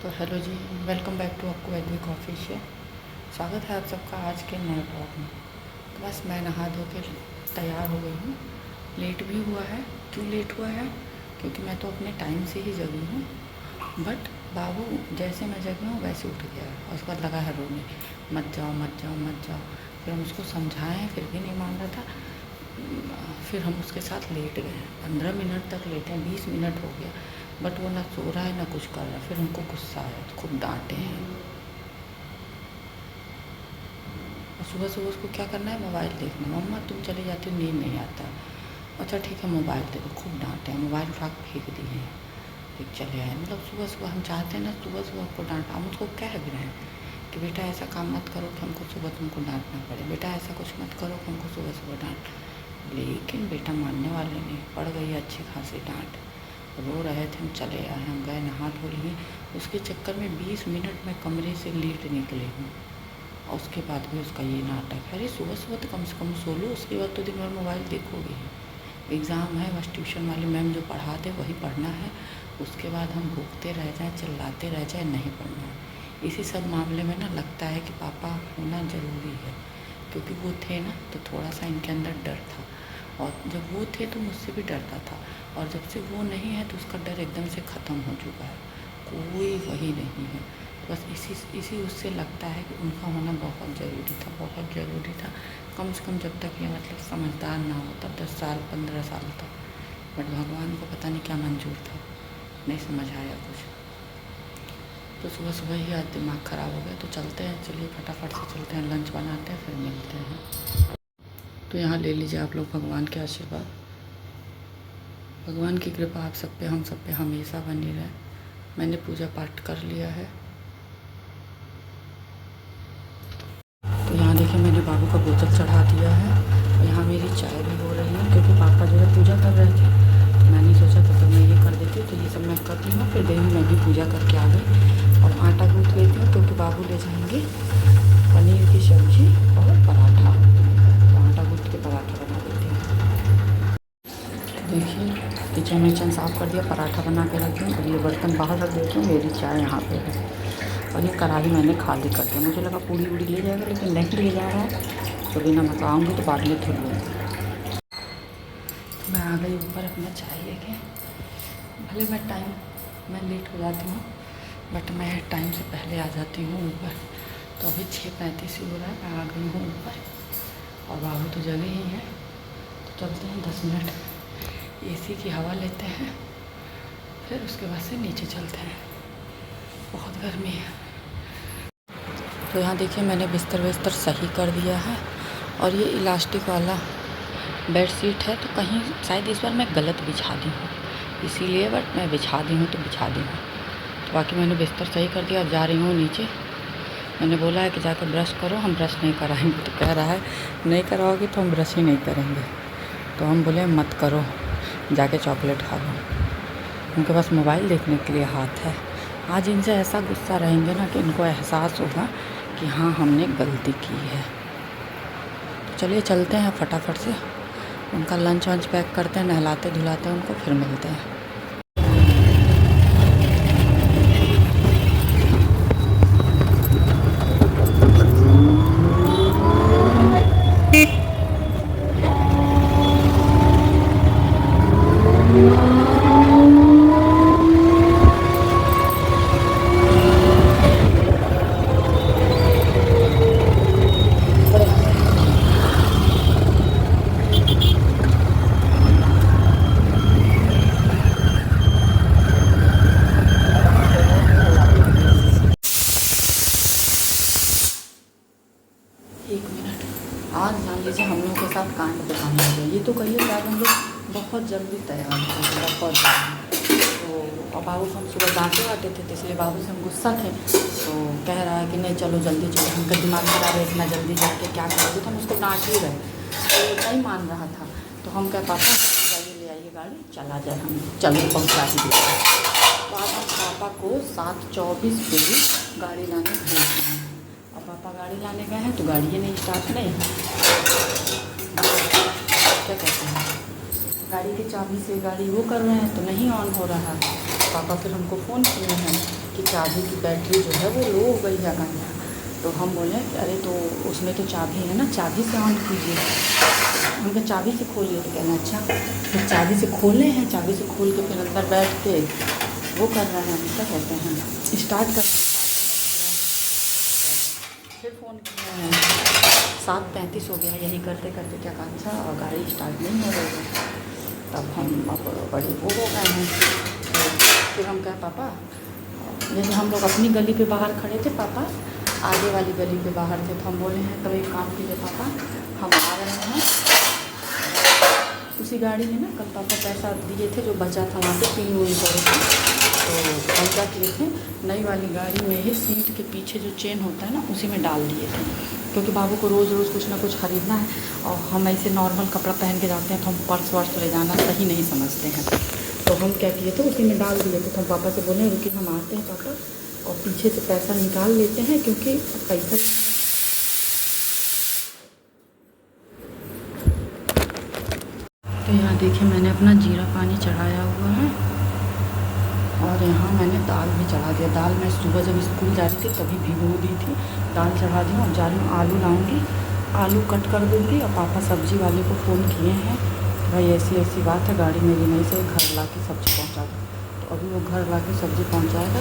तो hello ji, welcome back to आपको Vaidik official. स्वागत है आप सबका आज के नए ब्लॉग में। तो बस मैं नहा धो के तैयार हो गई हूँ। लेट भी हुआ है। क्यों लेट हुआ है? क्योंकि मैं तो अपने टाइम से ही जगी हूँ, बट बाबू जैसे मैं जगी हूँ वैसे उठ गया है और उसके बाद लगा है रोने, मत जाओ मत जाओ मत जाओ। फिर हम उसको समझाएँ फिर भी नहीं मान रहा था। फिर हम उसके साथ लेट गए, 15 मिनट तक लेटे हैं, 20 मिनट हो गया, बट वो ना सो रहा है ना कुछ कर रहा है। फिर हमको गुस्सा आया तो खूब डांटे हैं। और सुबह सुबह उसको क्या करना है, मोबाइल देखना। मम्मा तुम चली जाती हो, नींद नहीं आता। अच्छा ठीक है मोबाइल देखो। खूब डांटे हैं, मोबाइल उठा के फेंक दिए हैं, फिर चले आए। मतलब सुबह सुबह हम चाहते हैं ना सुबह सुबह आपको डांटा। हम उसको कह भी रहे हैं कि बेटा ऐसा काम मत करो कि हमको सुबह तुमको डांटना पड़े, बेटा ऐसा कुछ मत करो कि हमको सुबह सुबह डांट। लेकिन बेटा मानने वाले नहीं। पड़ गई अच्छी खासी डांट। रो रहे थे, हम चले आए, हम गए नहा धो लिए। उसके चक्कर में 20 मिनट में कमरे से लेट निकली हूँ और उसके बाद भी उसका ये नाटक है। अरे सुबह सुबह तो कम से कम सो लो, उसके बाद तो दिन भर मोबाइल देखोगे ही। एग्ज़ाम है, बस ट्यूशन वाली मैम जो पढ़ा दे वही पढ़ना है। उसके बाद हम भूखते रह जाएँ, चिल्लाते रह जाएँ, नहीं पढ़ना है। इसी सब मामले में ना लगता है कि पापा होना ज़रूरी है, क्योंकि वो थे ना तो थोड़ा सा इनके अंदर डर था। और जब वो थे तो मुझसे भी डरता था, और जब से वो नहीं है तो उसका डर एकदम से ख़त्म हो चुका है। कोई वही नहीं है। तो बस इसी उससे लगता है कि उनका होना बहुत ज़रूरी था, बहुत ज़रूरी था। कम से कम जब तक ये मतलब समझदार ना होता, 10 साल 15 साल तक। बट भगवान को पता नहीं क्या मंजूर था, नहीं समझ आया कुछ। तो सुबह सुबह ही आज दिमाग ख़राब हो गया। तो चलते हैं, चलिए फटाफट से चलते हैं, लंच बनाते हैं, फिर मिलते हैं। तो यहाँ ले लीजिए आप लोग भगवान के आशीर्वाद। भगवान की कृपा आप सब पे, हम सब पे हमेशा बनी रहे। मैंने पूजा पाठ कर लिया है। तो यहाँ देखिए मैंने बाबू का बोतल चढ़ा दिया है। यहाँ मेरी चाय भी हो रही है, क्योंकि पापा जो है पूजा कर रहे थे, तो मैंने सोचा तब तक मैं ये कर देती हूँ। तो ये सब मैं कर ली हूँ, फिर गई मैं भी पूजा करके आ गई और आटा गूँथ लेती हूँ, क्योंकि बाबू ले जाएंगे पनीर की सब्ज़ी और पराठा। तो आटा गूँथ के पराठा बना देती हूँ। देखिए किचन विचन साफ़ कर दिया, पराठा बना के रखी हूँ और ये बर्तन बाहर रख देती हूँ। मेरी चाय यहाँ पे है और ये कढ़ाई मैंने खाली कर दिया। मुझे लगा पूड़ी उड़ी ले जाएगा, लेकिन नहीं ले जा रहा है। तो बिना मतलब आऊँगी तो बाद में धुल लूँगी। मैं आ गई ऊपर अपना चाय लेके। भले मैं लेट हो जाती हूँ, बट मैं टाइम से पहले आ जाती हूँ ऊपर। तो अभी 6:35 ही हो रहा है, मैं आ गई हूँ ऊपर और बाबू तो जगह ही है। तो चलते हैं 10 मिनट एसी की हवा लेते हैं, फिर उसके बाद से नीचे चलते हैं। बहुत गर्मी है। तो यहाँ देखिए मैंने बिस्तर सही कर दिया है और ये इलास्टिक वाला बेड शीट है, तो कहीं शायद इस बार मैं गलत बिछा दी हूँ, इसीलिए बट मैं बिछा दी हूँ तो बिछा दी हूँ। तो बाकी मैंने बिस्तर सही कर दिया। अब जा रही हूँ नीचे। मैंने बोला है कि जाकर ब्रश करो, हम ब्रश नहीं कराएंगे। तो कह रहा है नहीं कराओगे तो हम ब्रश ही नहीं करेंगे। तो हम बोले मत करो, जाके चॉकलेट खा लो। उनके पास मोबाइल देखने के लिए हाथ है। आज इनसे ऐसा गुस्सा रहेंगे ना कि इनको एहसास होगा कि हाँ हमने गलती की है। तो चलिए चलते हैं फटाफट से, उनका लंच वंच पैक करते हैं, नहलाते धुलाते हैं उनको, फिर मिलते हैं। एक मिनट। आज मान लीजिए हम लोग के साथ कांड दिखाने लगे। ये तो कहिए शायद हम लोग बहुत जल्दी तैयार थे, बहुत जल्दी। तो अब बाबू को हम सुबह डांटे वाटे थे, तो इसलिए बाबू से हम गुस्सा थे। तो कह रहा है कि नहीं चलो जल्दी चलो, उनका दिमाग खराब है, इतना जल्दी जाके क्या करोगे। तो हम उसको डांट ही रहे, तो वो नहीं मान रहा था। तो हम कह पापा जाइए ले आइए गाड़ी, चला जाए, हम चलो पहुँचा ही दिया। तो आज हम पापा को 7:24 बजे गाड़ी लाने भेज रहे हैं। और पापा गाड़ी लाने गए हैं तो गाड़ी ही नहीं स्टार्ट नहीं, क्या कहते हैं, गाड़ी की चाबी से गाड़ी वो कर रहे हैं तो नहीं ऑन हो रहा है। पापा फिर हमको फ़ोन किए हैं कि चाबी की बैटरी जो है वो लो हो गई है घंटा। तो हम बोले कि अरे तो उसमें तो चाबी है ना, चाबी से ऑन कीजिए। हमने चाबी से खोलिए तो कहना अच्छा। फिर चाबी से खोले हैं, चाबी से खोल के फिर अंदर बैठ के वो कर रहे हैं, क्या कहते हैं, स्टार्ट कर रहे हैं। फिर फ़ोन किया है, 7:35 हो गया। यही करते करते क्या कहा अच्छा और गाड़ी स्टार्ट नहीं हो रही है। तब हम अब बड़े वो हो गए हैं। तो फिर हम कहे पापा, जैसे हम लोग अपनी गली पे बाहर खड़े थे, पापा आगे वाली गली पे बाहर थे, तो हम बोले हैं तो एक काम कीजिए पापा, हम आ रहे हैं। उसी गाड़ी में ना कल पापा पैसा दिए थे जो बचा था वहाँ पे 3 वही पड़े थे। तो हम क्या किए थे, नई वाली गाड़ी में ही सीट के पीछे जो चेन होता है ना उसी में डाल दिए थे, क्योंकि बाबू को रोज़ रोज़ कुछ ना कुछ ख़रीदना है और हम ऐसे नॉर्मल कपड़ा पहन के जाते हैं तो हम पर्स वर्स ले जाना सही नहीं समझते हैं। तो हम क्या किए थे, उसी में डाल दिए थे। तो हम पापा से बोले रुकिए हम आते हैं पापा, और पीछे से पैसा निकाल लेते हैं, क्योंकि पैसा तो यहाँ देखिए मैंने अपना जीरा पानी चढ़ाया हुआ है और यहाँ मैंने दाल भी चढ़ा दिया। दाल मैं सुबह जब स्कूल जा रही थी तभी भिगो दी थी, दाल चढ़ा दी। अब जा रही हूँ आलू लाऊंगी, आलू कट कर दूँगी। और पापा सब्ज़ी वाले को फ़ोन किए हैं भाई ऐसी ऐसी बात है, गाड़ी मेरी नहीं से घर ला के सब्ज़ी पहुँचा दो। तो अभी वो घर ला के सब्ज़ी पहुँचाएगा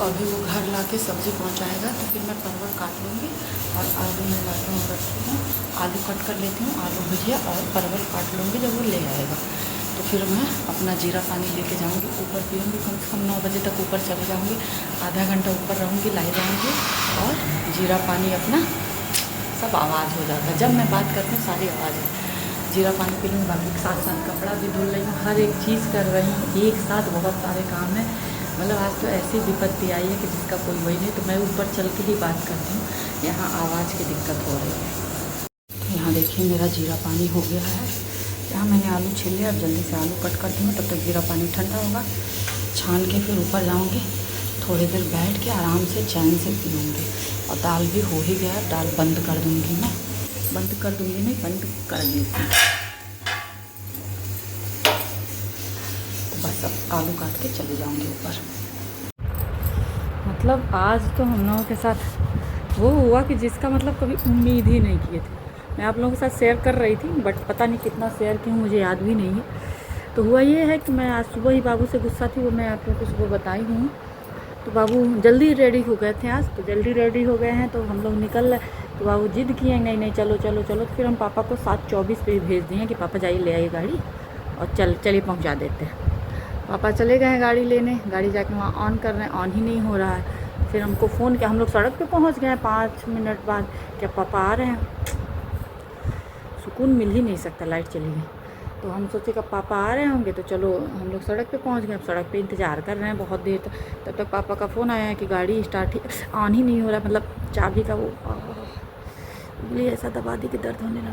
अभी वो घर ला के सब्ज़ी पहुँचाएगा तो फिर मैं परवल काट लूँगी और आलू मैं ला के रखती हूँ। आलू कट कर लेती हूँ, आलू भुजिया और परवल काट लूँगी जब वो ले आएगा। तो फिर मैं अपना जीरा पानी लेके जाऊँगी, ऊपर पीऊँगी, कम से कम 9 बजे तक ऊपर चली जाऊँगी, आधा घंटा ऊपर रहूँगी, लाई जाऊँगी और जीरा पानी अपना सब आवाज़ हो जाता है। जब मैं बात करती हूँ सारी आवाज़ है, जीरा पानी पी लूँगी। बाकी साथ साथ कपड़ा भी धुल रही हूँ, हर एक चीज़ कर रही हूँ एक साथ, बहुत सारे काम हैं। मतलब आज तो ऐसी विपत्ति आई है कि जिसका कोई वही नहीं। तो मैं ऊपर चल के ही बात करती हूँ, यहाँ आवाज़ की दिक्कत हो रही है। तो यहाँ देखिए मेरा जीरा पानी हो गया है। यहाँ मैंने आलू छील लिया, अब जल्दी से आलू कट करती हूँ, तब तक जीरा पानी ठंडा होगा। छान के फिर ऊपर जाऊँगी, थोड़ी देर बैठ के आराम से चैन से पीऊँगी। और दाल भी हो ही गया, दाल बंद कर दूँगी मैं, बंद कर दूँगी नहीं, बंद कर देती। बस अब आलू काट के चले जाऊँगी ऊपर। मतलब आज तो हम लोगों के साथ वो हुआ कि जिसका मतलब कभी उम्मीद ही नहीं किए थे। मैं आप लोगों के साथ शेयर कर रही थी, बट पता नहीं कितना शेयर की हूँ मुझे याद भी नहीं है। तो हुआ ये है कि मैं आज सुबह ही बाबू से गुस्सा थी, वो मैं आप लोगों को सुबह बताई हूँ। तो बाबू जल्दी रेडी हो गए थे आज, तो जल्दी रेडी हो गए हैं तो हम लोग निकल रहे। तो बाबू जिद किए नहीं नहीं चलो चलो चलो। तो फिर हम पापा को 7:24 पे भेज दिए कि पापा जाइए ले आइए गाड़ी और चलिए पहुँचा देते हैं। पापा चले गए हैं गाड़ी लेने, गाड़ी जाके वहाँ ऑन कर रहे हैं, ऑन ही नहीं हो रहा है। फिर हमको फ़ोन किया, हम लोग सड़क पे पहुँच गए हैं 5 मिनट बाद, क्या पापा आ रहे हैं। सुकून मिल ही नहीं सकता, लाइट चली गई। तो हम सोचे कि पापा आ रहे होंगे तो चलो हम लोग सड़क पे पहुँच गए। अब सड़क पे इंतज़ार कर रहे हैं बहुत देर तक, तब तक पापा का फ़ोन आया है कि गाड़ी स्टार्ट ही ऑन ही नहीं हो रहा, मतलब चाबी का वो उंगली ऐसा दबा दी कि दर्द होने लगा,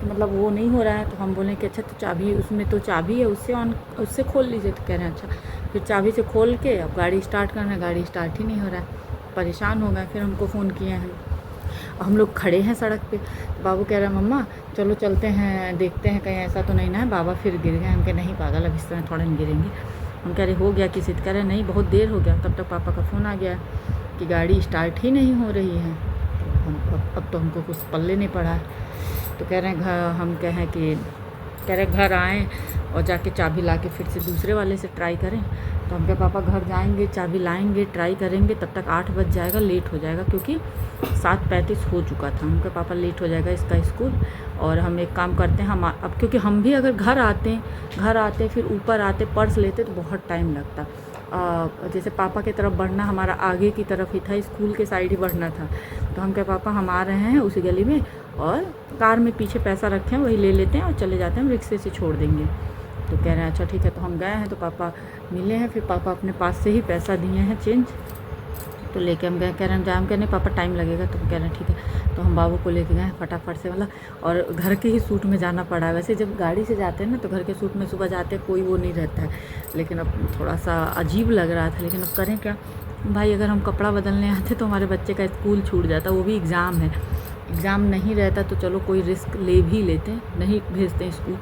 तो मतलब वो नहीं हो रहा है। तो हम बोले कि अच्छा तो चाबी, उसमें तो चाबी है, उससे खोल लीजिए। तो कह रहे हैं अच्छा। फिर चाबी से खोल के अब गाड़ी स्टार्ट करना है, गाड़ी स्टार्ट ही नहीं हो रहा है, परेशान हो गए। फिर हमको फ़ोन किए हैं, हम लोग खड़े हैं सड़क पे। बाबू कह रहे हैं मम्मा चलो चलते हैं, देखते हैं कहीं ऐसा तो नहीं ना है बाबा फिर गिर गए। हम कहे नहीं पागल, अब इस तरह थोड़ा नहीं गिरेंगे। हम कह रहे हो गया किसी, कह रहे नहीं बहुत देर हो गया। तब तक पापा का फ़ोन आ गया कि गाड़ी स्टार्ट ही नहीं हो रही है। तो अब तो हमको कुछ पल्ले नहीं पड़ा है। तो कह रहे हैं कह रहे घर आएँ और जाके चाबी ला के फिर से दूसरे वाले से ट्राई करें। तो हम कहे पापा घर जाएंगे, चाबी लाएंगे, ट्राई करेंगे, तब तक 8 बज जाएगा, लेट हो जाएगा, क्योंकि 7:35 हो चुका था। हम कहे पापा लेट हो जाएगा इसका स्कूल, और हम एक काम करते हैं, हम अब क्योंकि हम भी अगर घर आते फिर ऊपर आते पर्स लेते तो बहुत टाइम लगता। जैसे पापा की तरफ बढ़ना हमारा आगे की तरफ ही था, स्कूल के साइड ही बढ़ना था। तो हम कहे पापा हम आ रहे हैं उसी गली में, और कार में पीछे पैसा रखे हैं वही ले लेते हैं और चले जाते हैं, हम रिक्शे से छोड़ देंगे। तो कह रहे हैं अच्छा ठीक है। तो हम गए हैं तो पापा मिले हैं, फिर पापा अपने पास से ही पैसा दिए हैं चेंज, तो लेके हम गए। कह रहे हैं जाम करने पापा टाइम लगेगा, तो कह रहे हैं ठीक है। तो हम बाबू को लेके गए फटाफट से, मतलब और घर के ही सूट में जाना पड़ा। वैसे जब गाड़ी से जाते हैं ना तो घर के सूट में सुबह जाते कोई वो नहीं रहता है, लेकिन अब थोड़ा सा अजीब लग रहा था। लेकिन अब करें क्या भाई, अगर हम कपड़ा बदलने आते तो हमारे बच्चे का स्कूल छूट जाता, वो भी एग्ज़ाम है। एग्ज़ाम नहीं रहता तो चलो कोई रिस्क ले भी लेते, नहीं भेजते स्कूल,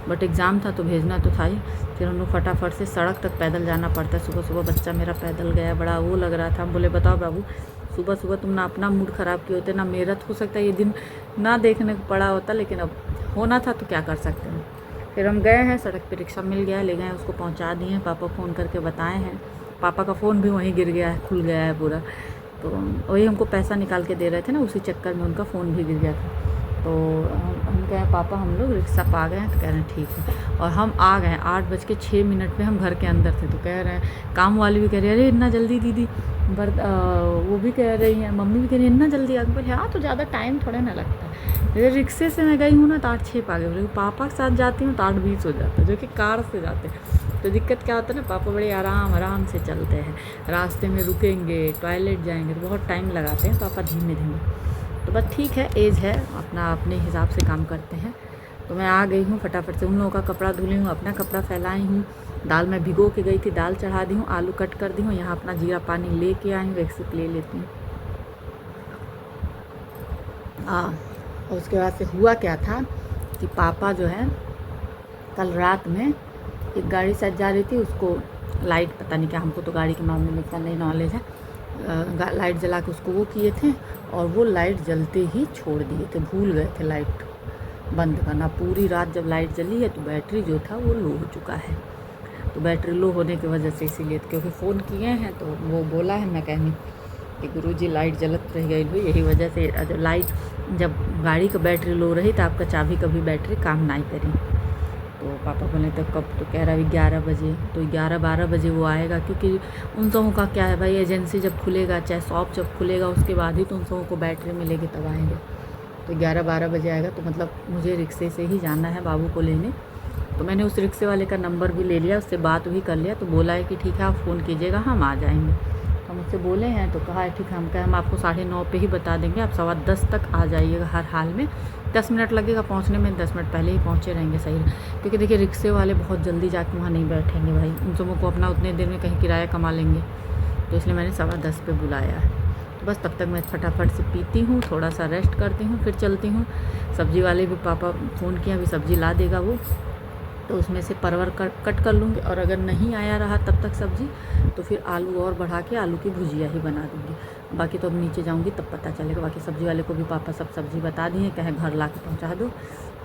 बट एग्ज़ाम था तो भेजना तो था ही। फिर हम लोग फटाफट से सड़क तक पैदल जाना पड़ता है। सुबह सुबह बच्चा मेरा पैदल गया, बड़ा वो लग रहा था। हम बोले बताओ बाबू, सुबह सुबह तुम ना अपना मूड ख़राब किए होते, ना मेरा। तो हो सकता है ये दिन ना देखने को पड़ा होता, लेकिन अब होना था तो क्या कर सकते हैं। फिर हम गए हैं, सड़क पे रिक्शा मिल गया, ले गए, उसको पहुंचा दिए हैं। पापा फ़ोन करके बताए हैं, पापा का फ़ोन भी वहीं गिर गया है, खुल गया है पूरा। तो वही हमको पैसा निकाल के दे रहे थे ना, उसी चक्कर में उनका फ़ोन भी गिर गया था। तो हम कहे पापा हम लोग रिक्शा पा गए हैं, तो कह रहे हैं ठीक है। और हम आ गए 8:06 में हम घर के अंदर थे। तो कह रहे हैं, काम वाली भी कह रही है अरे इतना जल्दी दीदी, वो भी कह रही हैं, मम्मी भी कह रही है इतना जल्दी आ गए। बोले हाँ तो ज़्यादा टाइम थोड़ा ना लगता है, रिक्शे से मैं गई हूँ ना तो 8:06 पा गए। बोले पापा के साथ जाती हूँ तो 8:20 हो जाता है, जो कि कार से जाते हैं। तो दिक्कत क्या होता है ना, पापा बड़े आराम से चलते हैं, रास्ते में रुकेंगे, टॉयलेट जाएंगे तो बहुत टाइम लगाते हैं पापा, धीमे धीमे। तो बस ठीक है, एज है, अपना अपने हिसाब से काम करते हैं। तो मैं आ गई हूँ फटाफट से, उन लोगों का कपड़ा धुली हूँ, अपना कपड़ा फैलाई हूँ। दाल मैं भिगो के गई थी, दाल चढ़ा दी हूँ, आलू कट कर दी हूँ, यहाँ अपना जीरा पानी ले के आई हूँ, एक सिप ले लेती हूँ। और उसके बाद से हुआ क्या था कि पापा जो है कल रात में एक गाड़ी से जा रही थी, उसको लाइट पता नहीं क्या, हमको तो गाड़ी के मामले में इतना नहीं नॉलेज है, लाइट जला के उसको वो किए थे, और वो लाइट जलते ही छोड़ दिए थे, भूल गए थे लाइट बंद करना। पूरी रात जब लाइट जली है तो बैटरी जो था वो लो हो चुका है। तो बैटरी लो होने की वजह से इसीलिए, क्योंकि फ़ोन किए हैं तो वो बोला है मैकेनिक कि गुरुजी लाइट जलत रह गई हुई, यही वजह से जब गाड़ी का बैटरी लो रही तो आपका चाबी कभी बैटरी काम नहीं करी। तो पापा बोले तो कब, तो कह रहा है 11 बजे। तो 11-12 बजे वो आएगा, क्योंकि उन सबों का क्या है भाई, एजेंसी जब खुलेगा, चाहे शॉप जब खुलेगा, उसके बाद ही तो उन सबों को बैटरी मिलेगी, तब आएंगे। तो 11-12 बजे आएगा। तो मतलब मुझे रिक्शे से ही जाना है बाबू को लेने। तो मैंने उस रिक्शे वाले का नंबर भी ले लिया, उससे बात भी कर लिया। तो बोला है कि ठीक है आप फ़ोन कीजिएगा, हम आ जाएंगे। तो मुझसे बोले हैं, तो कहा है ठीक है, हम कहें हम आपको 9:30 पे ही बता देंगे, आप 10:15 तक आ जाइएगा हर हाल में। 10 मिनट लगेगा पहुंचने में, 10 मिनट पहले ही पहुंचे रहेंगे सही। क्योंकि देखिए रिक्शे वाले बहुत जल्दी जाके वहाँ नहीं बैठेंगे भाई, उन सबों को अपना उतने देर में कहीं किराया कमा लेंगे। तो इसलिए मैंने 10:15 पे बुलाया है। तो बस तब तक मैं फटाफट से पीती हूँ, थोड़ा सा रेस्ट करती हूँ, फिर चलती हूँ। सब्ज़ी वाले भी पापा फ़ोन किया, अभी सब्ज़ी ला देगा वो, तो उसमें से परवर कट कर लूँगी। और अगर नहीं आया रहा तब तक सब्ज़ी, तो फिर आलू और बढ़ा के आलू की भुजिया ही बना दूँगी। बाकी तो अब नीचे जाऊँगी तब पता चलेगा। बाकी सब्ज़ी वाले को भी पापा सब सब्ज़ी बता दिए, कहे घर ला के पहुँचा दो,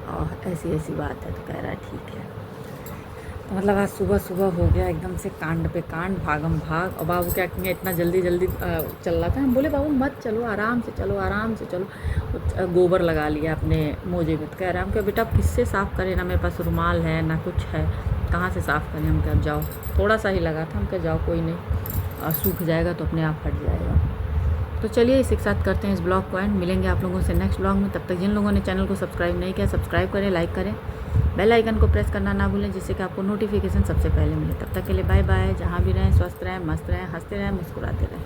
और ऐसी बात है। तो कह रहा है ठीक है। तो मतलब आज सुबह सुबह हो गया एकदम से कांड पे कांड, भागम भाग। और बाबू क्या कहेंगे, इतना जल्दी चल रहा था। हम बोले बाबू मत चलो, आराम से चलो, आराम से चलो। गोबर लगा लिया अपने मोजे में। तो कह रहा है, हम क्या बेटा किससे साफ़ करें, ना मेरे पास रुमाल है ना कुछ है, कहाँ से साफ़ करें। हम क्या जाओ, थोड़ा सा ही लगा था, हम क्या जाओ कोई नहीं, सूख जाएगा तो अपने आप हट जाएगा। तो चलिए इसी के साथ करते हैं इस ब्लॉग को एंड, मिलेंगे आप लोगों से नेक्स्ट ब्लॉग में। तब तक जिन लोगों ने चैनल को सब्सक्राइब नहीं किया, सब्सक्राइब करें, लाइक करें, बेल आइकन को प्रेस करना ना भूलें, जिससे कि आपको नोटिफिकेशन सबसे पहले मिले। तब तक के लिए बाय बाय। जहाँ भी रहें स्वस्थ रहें, मस्त रहें, हंसते रहें, मुस्कुराते रहें।